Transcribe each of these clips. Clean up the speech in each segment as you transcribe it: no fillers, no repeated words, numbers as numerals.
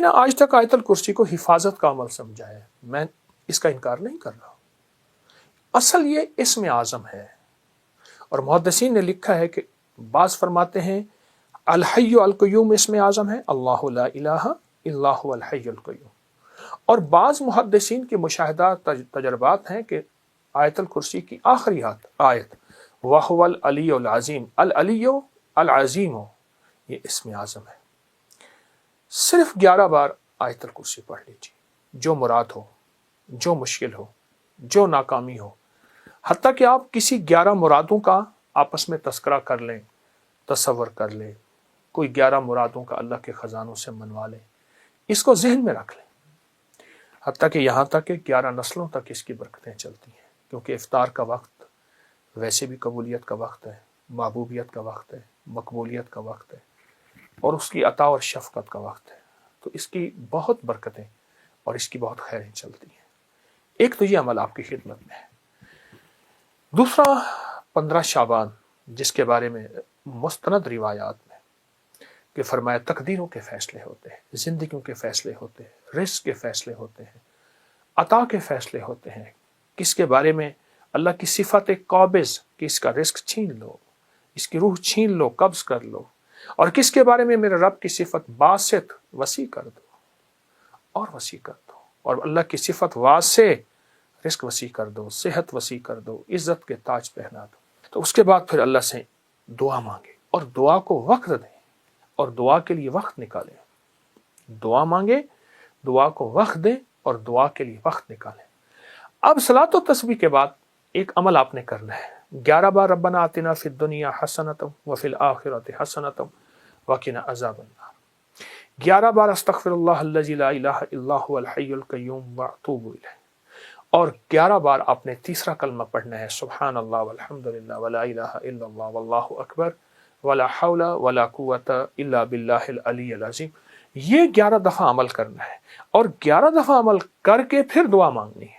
نے آج تک آیت الکرسی کو حفاظت کا عمل سمجھا ہے، میں اس کا انکار نہیں کر رہا، اصل یہ اسم اعظم ہے، اور محدثین نے لکھا ہے کہ بعض فرماتے ہیں الحی القیوم اسم اعظم ہے، اللہ لا الہ الا هو الحی القیوم، اور بعض محدثین کے مشاہدات تجربات ہیں کہ آیت الکرسی کی آخری آیت وَهُوَ العلی العظیم، العلی العظیم یہ اسم اعظم ہے۔ صرف 11 بار آیت الکرسی پڑھ لیجیے، جو مراد ہو، جو مشکل ہو، جو ناکامی ہو، حتیٰ کہ آپ کسی 11 مرادوں کا آپس میں تذکرہ کر لیں، تصور کر لیں، کوئی 11 مرادوں کا اللہ کے خزانوں سے منوا لیں، اس کو ذہن میں رکھ لیں، حتیٰ کہ یہاں تک کہ 11 نسلوں تک اس کی برکتیں چلتی ہیں، کیونکہ افطار کا وقت ویسے بھی قبولیت کا وقت ہے، محبوبیت کا وقت ہے، مقبولیت کا وقت ہے، اور اس کی عطا اور شفقت کا وقت ہے، تو اس کی بہت برکتیں اور اس کی بہت خیریں چلتی ہیں۔ ایک تو یہ عمل آپ کی خدمت میں ہے۔ دوسرا 15 شعبان، جس کے بارے میں مستند روایات میں کہ فرمایا تقدیروں کے فیصلے ہوتے ہیں، زندگیوں کے فیصلے ہوتے ہیں، رزق کے فیصلے ہوتے ہیں، عطا کے فیصلے ہوتے ہیں، کس کے بارے میں اللہ کی صفت قابض کہ اس کا رزق چھین لو، اس کی روح چھین لو، قبض کر لو، اور کس کے بارے میں میرے رب کی صفت باسط وسیع کر دو اور وسیع کر دو، اور اللہ کی صفت واسع رزق وسیع کر دو، صحت وسیع کر دو، عزت کے تاج پہنا دو۔ تو اس کے بعد پھر اللہ سے دعا مانگے اور دعا کو وقت دیں اور دعا کے لیے وقت نکالیں، دعا مانگے، دعا کو وقت دیں اور دعا کے لیے وقت نکالیں۔ اب صلاۃ و تسبیح کے بعد ایک عمل آپ نے کرنا ہے، 11 بار ربنا آتنا فی الدنیا حسنۃ وفی الآخرۃ حسنۃ وقنا عذاب النار، 11 بار استغفر اللہ الذی لا الہ الا هو الحی القیوم واتوب الیہ، اور 11 بار آپ نے تیسرا کلمہ پڑھنا ہے سبحان اللہ والحمد للہ ولا الہ الا اللہ واللہ اکبر ولا حول ولا قوۃ الا باللہ العلی العظیم۔ یہ 11 دفعہ عمل کرنا ہے، اور 11 دفعہ عمل کر کے پھر دعا مانگنی ہے،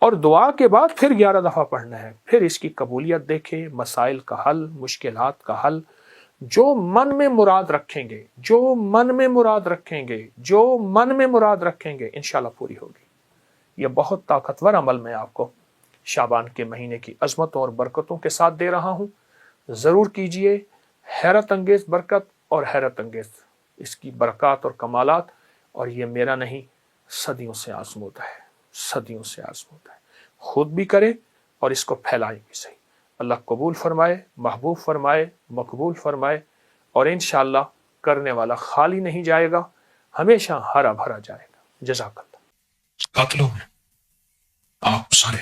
اور دعا کے بعد پھر 11 دفعہ پڑھنا ہے، پھر اس کی قبولیت دیکھیں، مسائل کا حل، مشکلات کا حل، جو من میں مراد رکھیں گے، جو من میں مراد رکھیں گے، جو من میں مراد رکھیں گے، انشاءاللہ پوری ہوگی۔ یہ بہت طاقتور عمل میں آپ کو شعبان کے مہینے کی عظمتوں اور برکتوں کے ساتھ دے رہا ہوں، ضرور کیجئے، حیرت انگیز برکت اور حیرت انگیز اس کی برکات اور کمالات، اور یہ میرا نہیں، صدیوں سے آزمودہ ہے، صدیوں سے آزمودہ ہے، خود بھی کرے اور اس کو پھیلائیں بھی صحیح۔ اللہ قبول فرمائے، محبوب فرمائے، مقبول فرمائے، اور انشاءاللہ کرنے والا خالی نہیں جائے گا، ہمیشہ ہرا بھرا جائے گا۔ جزاک اللہ۔ قاتلوں میں آپ سارے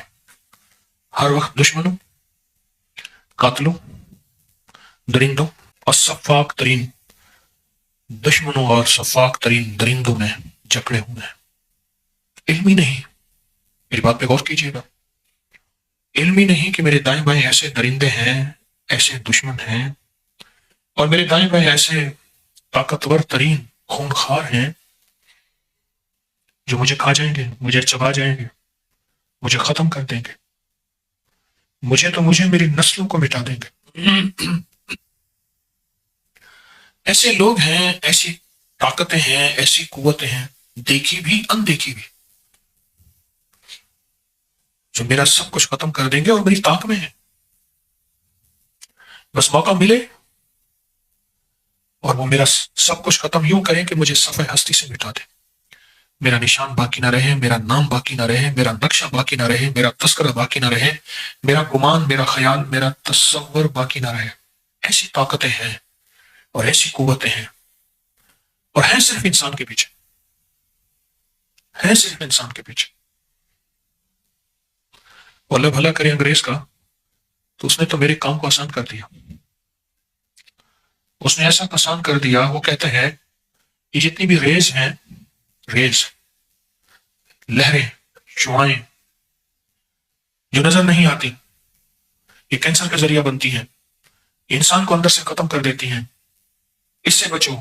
ہر وقت دشمنوں، قاتلوں، درندوں اور صفاق ترین دشمنوں اور صفاق ترین درندوں میں جکڑے ہوئے ہیں۔ علمی نہیں، میری بات پہ غور کیجیے گا، علمی نہیں کہ میرے دائیں بائیں ایسے درندے ہیں، ایسے دشمن ہیں، اور میرے دائیں بائیں ایسے طاقتور ترین خونخوار ہیں جو مجھے کھا جائیں گے، مجھے چبا جائیں گے، مجھے ختم کر دیں گے، مجھے میری نسلوں کو مٹا دیں گے۔ ایسے لوگ ہیں، ایسی طاقتیں ہیں، ایسی قوتیں ہیں، دیکھی بھی اندیکھی بھی، جو میرا سب کچھ ختم کر دیں گے اور میری طاقت میں ہے، بس موقع ملے اور وہ میرا سب کچھ ختم یوں کریں کہ مجھے صفحہ ہستی سے مٹا دیں، میرا نشان باقی نہ رہے، میرا نام باقی نہ رہے، میرا نقشہ باقی نہ رہے، میرا تذکرہ باقی نہ رہے، میرا گمان، میرا خیال، میرا تصور باقی نہ رہے۔ ایسی طاقتیں ہیں اور ایسی قوتیں ہیں، اور ہیں صرف انسان کے پیچھے، ہیں صرف انسان کے پیچھے۔ وہ اللہ بھلا کرے انگریز کا، تو اس نے تو میرے کام کو آسان کر دیا، اس نے ایسا آسان کر دیا، وہ کہتا ہے یہ جتنی بھی ریز ہیں، ریز، لہریں، شعائیں جو نظر نہیں آتی، یہ کینسر کا ذریعہ بنتی ہیں، انسان کو اندر سے ختم کر دیتی ہیں، اس سے بچو۔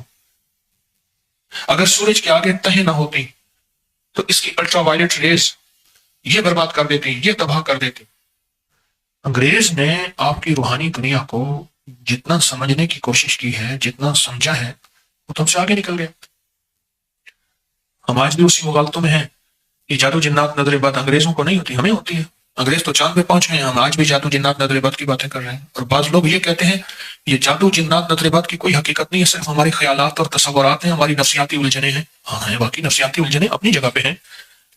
اگر سورج کے آگے تہیں نہ ہوتی تو اس کی الٹرا وائلٹ ریز یہ برباد کر دیتی، یہ تباہ کر دیتی۔ انگریز نے آپ کی روحانی دنیا کو جتنا سمجھنے کی کوشش کی ہے، جتنا سمجھا ہے، وہ تم سے آگے نکل گیا۔ ہم آج بھی اسی مغالطوں میں ہیں. یہ جادو جنات نظر بد انگریزوں کو نہیں ہوتی، ہمیں ہوتی ہے. انگریز تو چاند پہ پہنچ گئے ہیں، ہم آج بھی جادو جنات نظر بد کی باتیں کر رہے ہیں. اور بعض لوگ یہ کہتے ہیں یہ جادو جنات نظر بد کی کوئی حقیقت نہیں ہے، صرف ہمارے خیالات اور تصورات ہیں، ہماری نفسیاتی الجھنیں ہیں. ہاں ہیں، باقی نفسیاتی الجھنیں اپنی جگہ پہ ہیں،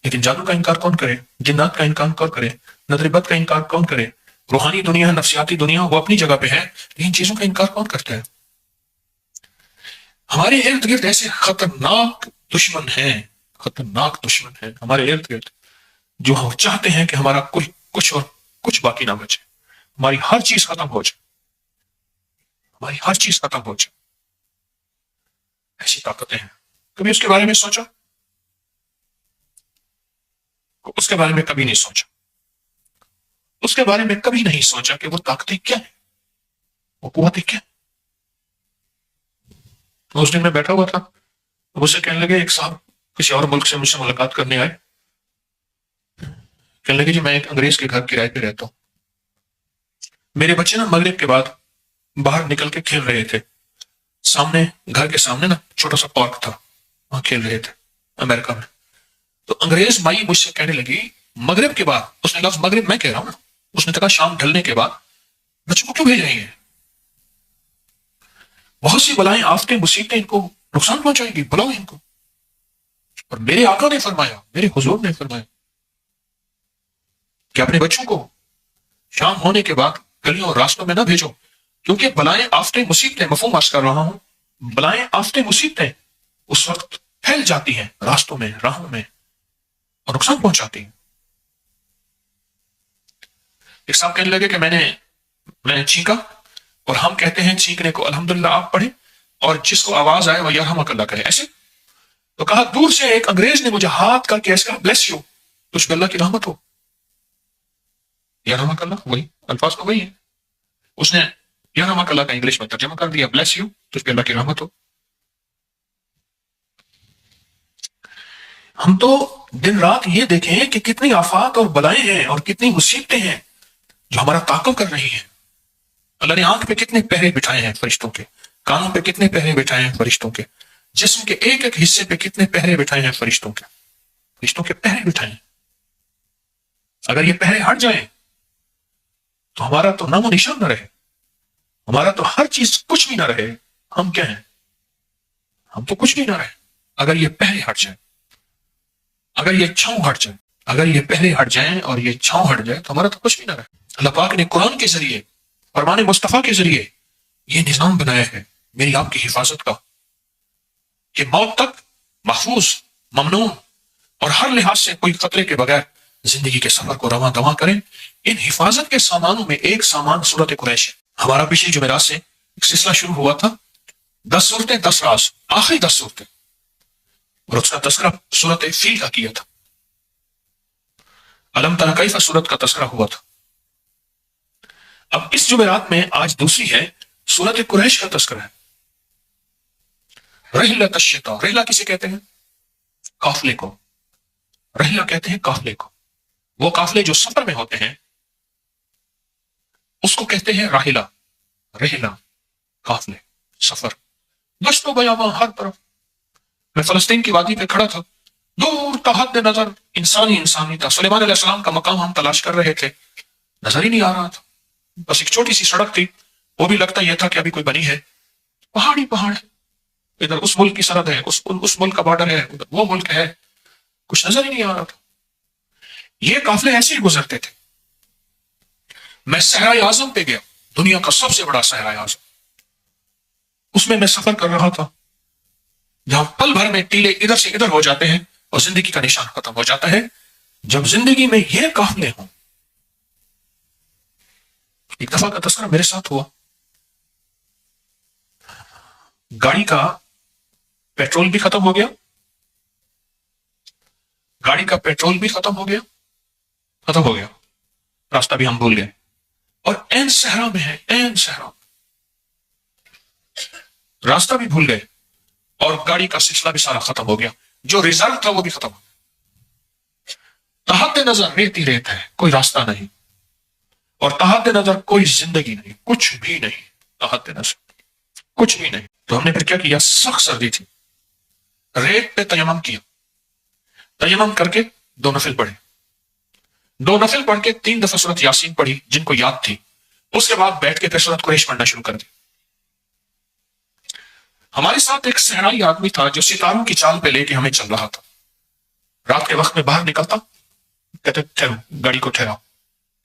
لیکن جادو کا انکار کون کرے، جنات کا انکار کون کرے، نظر بد کا انکار کون کرے. روحانی دنیا، نفسیاتی دنیا وہ اپنی جگہ پہ ہے، لیکن چیزوں کا انکار کون کرتا ہے. ہمارے ارد گرد ایسے خطرناک دشمن ہیں، خطرناک دشمن ہیں ہمارے ارد گرد، جو ہم چاہتے ہیں کہ ہمارا کچھ اور کچھ باقی نہ بچے، ہماری ہر چیز ختم ہو جائے، ہماری ہر چیز ختم ہو جائے. ایسی طاقتیں ہیں. کبھی اس کے بارے میں سوچا؟ اس کے بارے میں کبھی نہیں سوچا. اس کے بارے میں کبھی نہیں سوچا کہ وہ طاقتیں کیا ہیں، وہ قوتیں کیا ہیں. اس دن میں بیٹھا ہوا تھا، مجھ سے کہنے لگے، ایک صاحب کسی اور ملک سے مجھ سے ملاقات کرنے آئے، کہنے لگے جی میں ایک انگریز کے گھر کرائے پہ رہتا ہوں، میرے بچے نا مغرب کے بعد باہر نکل کے کھیل رہے تھے، سامنے گھر کے سامنے نا چھوٹا سا پارک تھا، وہاں کھیل رہے تھے امریکہ میں. تو انگریز مائی مجھ سے کہنے لگی مغرب کے بعد، اس نے لفظ مغرب میں کہہ رہا ہوں نا، اس نے کہا شام ڈھلنے کے بعد بچوں کو کیوں بھیج رہی ہیں، بہت سی بلائیں آفتیں مصیبتیں ان کو نقصان پہنچائیں گی، بلاؤ ان کو. اور میرے آقا نے فرمایا، میرے حضور نے فرمایا کہ اپنے بچوں کو شام ہونے کے بعد گلیوں اور راستوں میں نہ بھیجو، کیونکہ بلائیں آفتیں مصیبتیں، مفہوم عرض کر رہا ہوں، بلائیں آفتیں مصیبتیں اس وقت پھیل جاتی ہیں راستوں میں، راہوں میں، اور نقصان پہنچاتی ہیں. ایک صاحب کہنے لگے کہ میں نے چینکا، اور ہم کہتے ہیں چینکنے کو الحمدللہ آپ پڑھیں، اور جس کو آواز آئے وہ یرحمک اللہ کرے ایسے. تو کہا دور سے ایک انگریز نے مجھے ہاتھ کر کے ایسے کہا بلیس یو، تجھ پہ اللہ کی رحمت ہو. یرحمک اللہ وہی الفاظ تو وہی ہیں، اس نے یرحمک اللہ کا انگلش میں ترجمہ کر دیا بلیس یو، تجھ پہ اللہ کی رحمت ہو. ہم تو دن رات یہ دیکھیں کہ کتنی آفات اور بلائیں ہیں اور کتنی مصیبتیں ہیں جو ہمارا تعاقب کر رہی ہیں. اللہ نے آنکھ پہ کتنے پہرے بٹھائے ہیں فرشتوں کے، کانوں پہ کتنے پہرے بٹھائے ہیں فرشتوں کے، جسم کے ایک ایک حصے پہ کتنے پہرے بٹھائے ہیں فرشتوں کے، فرشتوں کے پہرے بٹھائے ہیں. اگر یہ پہرے ہٹ جائیں تو ہمارا تو نام و نشان نہ رہے، ہمارا تو ہر چیز کچھ بھی نہ رہے. ہم کیا ہیں؟ ہم تو کچھ بھی نہ رہے. اگر یہ پہرے ہٹ جائیں، اگر یہ چھاؤں ہٹ جائے، اگر یہ پہرے ہٹ جائیں اور یہ چھاؤں ہٹ جائے تو ہمارا تو کچھ بھی نہ رہے. اللہ پاک نے قرآن کے ذریعے، فرمان مصطفیٰ کے ذریعے یہ نظام بنایا ہے میری آپ کی حفاظت کا، کہ موت تک محفوظ، ممنون اور ہر لحاظ سے کوئی خطرے کے بغیر زندگی کے سفر کو رواں دواں کریں. ان حفاظت کے سامانوں میں ایک سامان سورت قریش ہے. ہمارا پچھلی جمعرات سے ایک سلسلہ شروع ہوا تھا، 10 صورتیں 10 راز، آخری 10 صورتیں، اور اس کا تذکرہ سورت فیل کا کیا تھا. علم تری کیف سورت کا تذکرہ ہوا تھا. اب اس جمعرات میں آج دوسری ہے، سورت قریش کا تذکرہ ہے. رحلۃ الشتاء، رحلہ کسے کہتے ہیں؟ قافلے کو. رحلہ کہتے ہیں قافلے کو. وہ قافلے جو سفر میں ہوتے ہیں اس کو کہتے ہیں راحلہ. رحلہ، قافلے، سفر. گشت و بیاباں ہر طرف. میں فلسطین کی وادی پہ کھڑا تھا، دور تا حد نظر انسانی تھا. سلیمان علیہ السلام کا مقام ہم تلاش کر رہے تھے، نظر ہی نہیں آ رہا تھا. بس ایک چھوٹی سی سڑک تھی، وہ بھی لگتا یہ تھا کہ ابھی کوئی بنی ہے. پہاڑی پہاڑ ہے، ادھر اس ملک کی سرحد ہے، اس ملک کا بارڈر ہے، ادھر وہ ملک ہے، کچھ نظر ہی نہیں آ رہا تھا. یہ قافلے ایسے ہی گزرتے تھے. میں صحرائے اعظم پہ گیا، دنیا کا سب سے بڑا صحرائے اعظم. اس میں سفر کر رہا تھا، جہاں پل بھر میں ٹیلے ادھر سے ادھر ہو جاتے ہیں اور زندگی کا نشان ختم ہو جاتا ہے. جب زندگی میں یہ قافلے ہوں. ایک دفعہ کا تذکرہ میرے ساتھ ہوا، گاڑی کا پیٹرول بھی ختم ہو گیا، گاڑی کا پیٹرول بھی ختم ہو گیا، راستہ بھی ہم بھول گئے، اور این صحرا میں ہے، این صحرا، راستہ بھی بھول گئے، اور گاڑی کا سلسلہ بھی سارا ختم ہو گیا. جو ریزرو تھا وہ بھی ختم ہو گیا. تحت نظر ریت ہی ریت ہے، کوئی راستہ نہیں، اور تحت نظر کوئی زندگی نہیں، کچھ بھی نہیں. تحت نظر کچھ بھی نہیں. تو ہم نے پھر کیا کیا؟ سخت سردی تھی، ریت پہ تیمم کیا، تیمم کر کے 2 نفل پڑھے، 2 نفل پڑھ کے 3 دفعہ سورت یاسین پڑھی جن کو یاد تھی، اس کے بعد بیٹھ کے پھر سورت قریش پڑھنا شروع کر دی۔ ہمارے ساتھ ایک صحرائی آدمی تھا جو ستاروں کی چال پہ لے کے ہمیں چل رہا تھا۔ رات کے وقت میں باہر نکلتا، کہتے ٹھہرو، گاڑی کو ٹھہراؤ،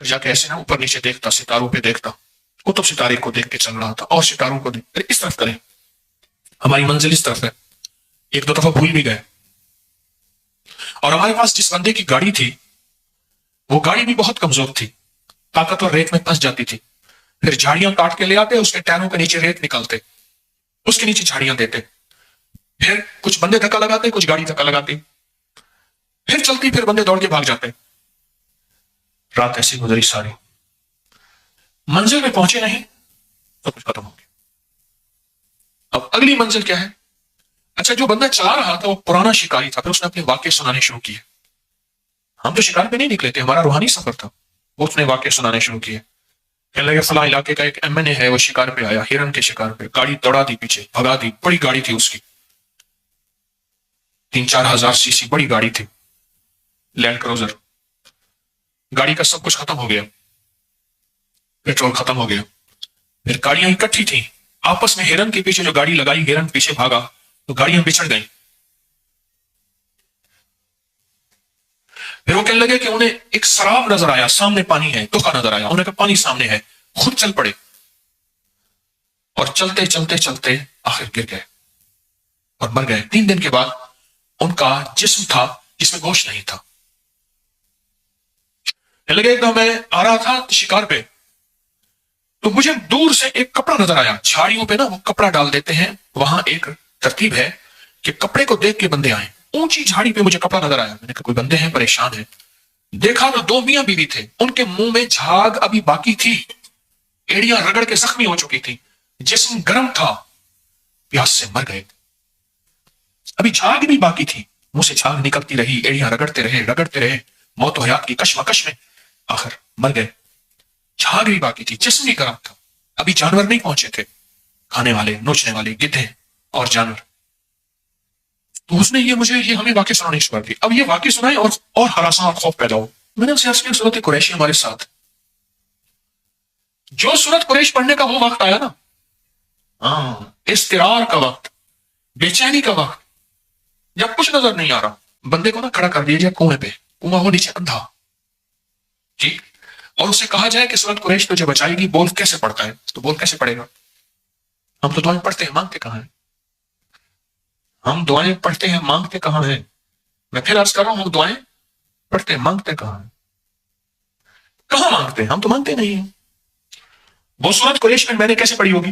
پھر جا کے ایسے نا اوپر نیچے دیکھتا، ستاروں پہ دیکھتا، قطب ستارے کو دیکھ کے چل رہا تھا اور ستاروں کو دیکھ، پھر اس طرف کریں، ہماری منزل اس طرف ہے، 1-2 دفعہ بھول بھی گئے۔ اور ہمارے پاس جس بندے کی گاڑی تھی وہ گاڑی بھی بہت کمزور تھی، طاقتور ریت میں پھنس جاتی تھی، پھر جھاڑیاں کاٹ کے لے آتے، اس کے ٹائروں کے نیچے ریت نکالتے، اس کے نیچے جھاڑیاں دیتے، پھر کچھ بندے دھکا لگاتے، کچھ گاڑی دھکا لگاتی، پھر چلتی، پھر بندے دوڑ کے بھاگ جاتے۔ رات ایسی گزری ساری، منزل میں پہنچے نہیں تو کچھ ختم ہو گیا۔ اب اگلی منزل کیا ہے؟ اچھا، جو بندہ چلا رہا تھا وہ پرانا شکاری تھا، پھر اس نے اپنے واقعے سنانے شروع کیے۔ ہم تو شکار پہ نہیں نکلے تھے، ہمارا روحانی سفر تھا، وہ اس نے واقعے سنانے شروع کیے۔ کہنے لگے فلاں علاقے کا ایک MNA ہے، وہ شکار پہ آیا، ہرن کے شکار پہ، گاڑی دوڑا دی، پیچھے بھگا دی، بڑی گاڑی تھی اس کی، 3-4 ہزار CC بڑی گاڑی تھی، لینڈ کروزر۔ گاڑی کا سب کچھ ختم ہو گیا، پیٹرول ختم ہو گیا، پھر گاڑیاں اکٹھی تھیں آپس میں، ہرن کے پیچھے جو گاڑی لگائی، ہرن پیچھے بھاگا تو گاڑیاں بچھڑ گئیں۔ پھر وہ کہنے لگے کہ انہیں ایک سراب نظر آیا، سامنے پانی ہے، دکھا نظر آیا، انہوں نے کہا پانی سامنے ہے، خود چل پڑے، اور چلتے چلتے چلتے آخر گر گئے اور مر گئے۔ 3 دن کے بعد ان کا جسم تھا جس میں گوشت نہیں تھا۔ کہنے لگے ایک دم میں آ رہا تھا شکار پہ تو مجھے دور سے ایک کپڑا نظر آیا، جھاڑیوں پہ نا وہ کپڑا ڈال دیتے ہیں، وہاں ایک ترتیب ہے کہ کپڑے کو دیکھ کے بندے آئیں۔ اونچی جھاڑی پہ مجھے کپڑا نظر آیا، میں نے کہا کوئی بندے ہیں پریشان ہیں۔ دیکھا تو 2 میاں بیوی تھے، ان کے منہ میں جھاگ ابھی باقی تھی، ایڑیاں رگڑ کے زخمی ہو چکی تھی، جسم گرم تھا، پیاس سے مر گئے، ابھی جھاگ بھی باقی تھی، منہ سے جھاگ نکلتی رہی، ایڑیاں رگڑتے رہے، موت و حیات کی کشمکش میں آخر مر گئے۔ جھاگ بھی باقی تھی، جسم بھی گرم تھا، ابھی جانور نہیں پہنچے تھے، کھانے والے، نوچنے والے، گدھے اور جانور۔ تو اس نے یہ ہمیں واقعہ سنانے شروع کر دی۔ اب یہ واقعہ سنائے اور ہراساں اور خوف پیدا ہو۔ میں نے اسے عرض کیا سورت قریش ہمارے ساتھ، جو سورت قریش پڑھنے کا وہ وقت آیا نا، اضطرار کا وقت، بے چینی کا وقت، جب کچھ نظر نہیں آ رہا، بندے کو نا کھڑا کر دیا جائے کنویں پہ، کنواں ہو نیچے اندھا، ٹھیک، اور اسے کہا جائے کہ سورت قریش تجھے بچائے گی، بول کیسے پڑھتا ہے؟ تو بول کیسے پڑھے گا؟ ہم تو دعائیں پڑھتے ہیں، مانگتے کہاں ہیں؟ ہم دعائیں پڑھتے ہیں، مانگتے کہاں ہیں؟ میں پھر عرض کر رہا ہوں، ہم دعائیں پڑھتے ہیں، مانگتے کہاں ہیں؟ کہاں مانگتے ہیں؟ ہم تو مانگتے نہیں ہیں۔ وہ سورت قریش میں نے کیسے پڑھی ہوگی،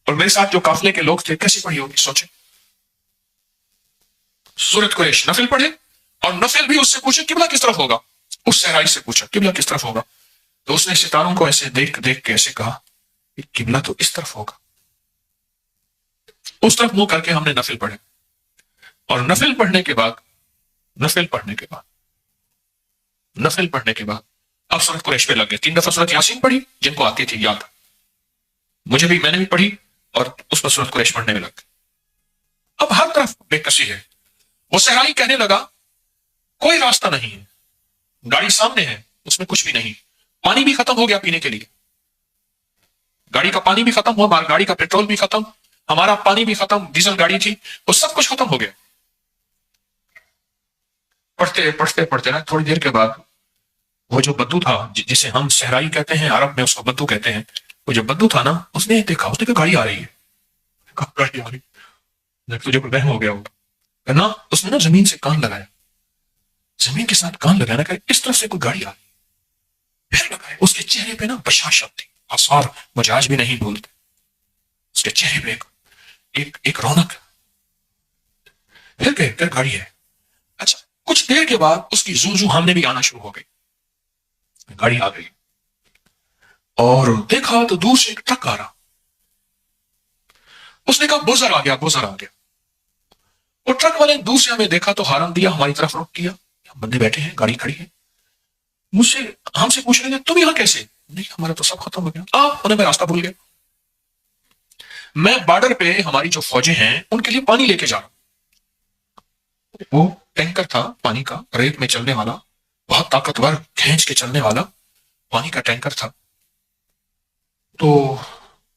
اور میرے ساتھ جو قافلے کے لوگ تھے کیسے پڑھی ہوگی؟ سوچیں، سورت قریش نفل پڑھے، اور نفل بھی اس سے پوچھے قبلہ کس طرف ہوگا، اس صحرائی سے پوچھا قبلہ کس طرف ہوگا، تو اس نے ستاروں کو ایسے دیکھ کے ایسے کہا کہ قبلہ تو اس طرف ہوگا۔ اس طرف منہ کر کے ہم نے نفل پڑھے، اور نفل پڑھنے کے بعد اب سورت قریش پہ لگ گئے۔ 3 دفعہ سورت یاسین پڑھی جن کو آتی تھی یاد، میں نے بھی پڑھی، اور اس پر سورت قریش پڑھنے میں لگ گئے۔ اب ہر طرف بے کسی ہے۔ وہ صحرائی کہنے لگا کوئی راستہ نہیں ہے، گاڑی سامنے ہے، اس میں کچھ بھی نہیں، پانی بھی ختم ہو گیا پینے کے لیے، گاڑی کا پانی بھی ختم ہوا، گاڑی کا پیٹرول بھی ختم، ہمارا پانی بھی ختم، ڈیزل گاڑی تھی، وہ سب کچھ ختم ہو گیا۔ پڑھتے نا تھوڑی دیر کے بعد وہ جو بدو تھا، جسے ہم صحرائی کہتے ہیں، عرب میں اس کو بدو کہتے ہیں، وہ جو بدو تھا نا، اس نے دیکھا، اس نے کہا گاڑی آ رہی ہے، گاڑی آ رہی ہے، تجھے کوئی وہم ہو گیا ہوگا نا۔ اس نے نا زمین سے کان لگایا، زمین کے ساتھ کان لگانا کہ اس طرف سے کوئی گاڑی آ رہی ہے، پھر لگایا، اس کے چہرے پہ نا بشاشت تھی، آثار مجھے آج بھی نہیں بھولتے، اس کے چہرے پہ ایک رونق، پھر گاڑی ہے۔ اچھا، کچھ دیر کے بعد اس کی زو ہم نے بھی آنا شروع ہو گئی، گاڑی آ گئی، اور دیکھا تو دور سے ایک ٹرک آ رہا، اس نے کہا بوزر آ گیا۔ وہ ٹرک والے دور سے ہمیں دیکھا تو ہارن دیا، ہماری طرف رخ کیا، بندے بیٹھے ہیں، گاڑی کھڑی ہے، ہم سے پوچھ رہے ہیں تم یہاں کیسے؟ نہیں، ہمارا تو سب ختم ہو گیا، انہیں میں راستہ بھول گیا، میں بارڈر پہ ہماری جو فوجیں ہیں ان کے لیے پانی لے کے جا رہا ہوں۔ وہ ٹینکر ٹینکر تھا پانی کا، ریت میں چلنے والا، بہت طاقتور، کھینچ کے چلنے والا پانی کا ٹینکر تھا. تو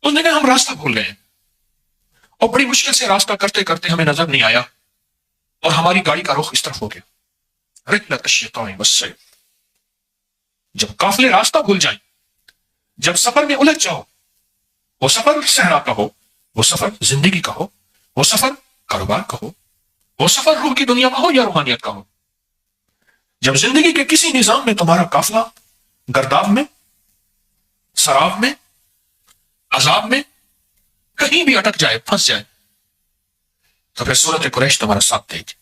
اس نے کہا ہم راستہ بھول گئے ہیں، اور بڑی مشکل سے راستہ کرتے کرتے ہمیں نظر نہیں آیا، اور ہماری گاڑی کا رخ اس طرف ہو گیا. رحلت الشیطان والسیف. جب قافلے راستہ بھول جائیں، جب سفر میں الجھ جاؤ، وہ سفر صحرا کا ہو، وہ سفر زندگی کا ہو، وہ سفر کاروبار کا ہو، وہ سفر روح کی دنیا کا ہو یا روحانیت کا ہو، جب زندگی کے کسی نظام میں تمہارا قافلہ گرداب میں، سراب میں، عذاب میں کہیں بھی اٹک جائے، پھنس جائے، تو پھر سورت قریش تمہارا ساتھ دے گی.